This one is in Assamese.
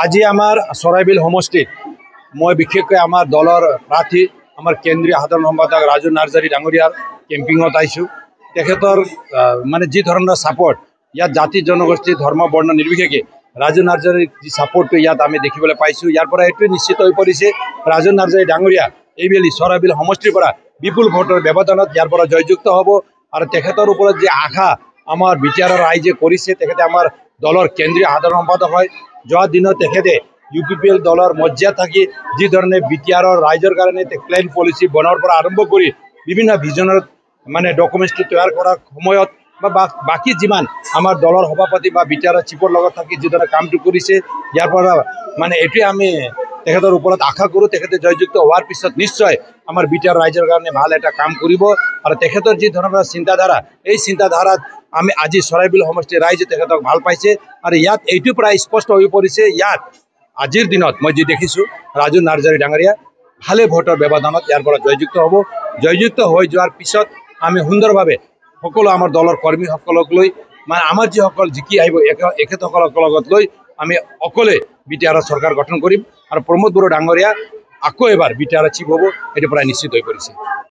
আজি আমাৰ চৰাইবিল সমষ্টিত মই বিশেষকৈ আমাৰ দলৰ প্ৰাৰ্থী আমাৰ কেন্দ্ৰীয় সাধাৰণ সম্পাদক ৰাজু নাৰ্জাৰী ডাঙৰীয়াৰ কেম্পিঙত আইছোঁ। তেখেতৰ মানে যি ধৰণৰ ছাপোৰ্ট ইয়াত জাতি জনগোষ্ঠী ধৰ্ম বৰ্ণ নিৰ্বিশেষে ৰাজু নাৰ্জাৰীৰ যি ছাপোৰ্টটো ইয়াত আমি দেখিবলৈ পাইছোঁ। ইয়াৰ পৰা এইটোৱে নিশ্চিত হৈ পৰিছে ৰাজু নাৰ্জাৰী ডাঙৰীয়া এইবেলি চৰাইবিল সমষ্টিৰ পৰা বিপুল ভোটৰ ব্যৱধানত ইয়াৰ পৰা জয়যুক্ত হ'ব। আৰু তেখেতৰ ওপৰত যে আশা আমাৰ বিটিআৰৰ ৰাইজে কৰিছে, তেখেতে আমাৰ দলৰ কেন্দ্ৰীয় সাধাৰণ সম্পাদক হয়। যোৱা দিনত তেখেতে UPPL দলৰ মজ্জিয়াত থাকি যি ধৰণে বিটিআৰৰ ৰাইজৰ কাৰণে প্লেন পলিচি বনোৱাৰ পৰা আৰম্ভ কৰি বিভিন্ন ভিজনৰ মানে ডকুমেণ্টছটো তৈয়াৰ কৰাৰ সময়ত বা বাকী যিমান আমাৰ দলৰ সভাপতি বা বিটিআৰৰ চিফৰ লগত থাকি যিদৰে কামটো কৰিছে, ইয়াৰ পৰা মানে এইটোৱে আমি তেখেতৰ ওপৰত আশা কৰোঁ তেখেতে জয়যুক্ত হোৱাৰ পিছত নিশ্চয় আমাৰ বিটিআৰ ৰাইজৰ কাৰণে ভাল এটা কাম কৰিব। আৰু তেখেতৰ যি ধৰণৰ চিন্তাধাৰা, এই চিন্তাধাৰাত আমি আজি চৰাইবিল সমষ্টিৰ ৰাইজে তেখেতক ভাল পাইছে। আৰু ইয়াত এইটো প্ৰায় স্পষ্ট হৈ পৰিছে, ইয়াত আজিৰ দিনত মই যি দেখিছোঁ ৰাজু নাৰ্জাৰী ডাঙৰীয়া ভালে ভোটৰ ব্যৱধানত ইয়াৰ পৰা জয়যুক্ত হ'ব। জয়যুক্ত হৈ যোৱাৰ পিছত আমি সুন্দৰভাৱে সকলো আমাৰ দলৰ কৰ্মীসকলক লৈ মানে আমাৰ যিসকল জিকি আহিব এখেতসকলক লগত লৈ আমি অকলে বিটিআৰৰ চৰকাৰ গঠন কৰিম। আৰু প্ৰমোদ বড়ো ডাঙৰীয়া আকৌ এবাৰ বিটিআৰৰ চিফ হ'ব, এইটো প্ৰায় নিশ্চিত হৈ পৰিছে।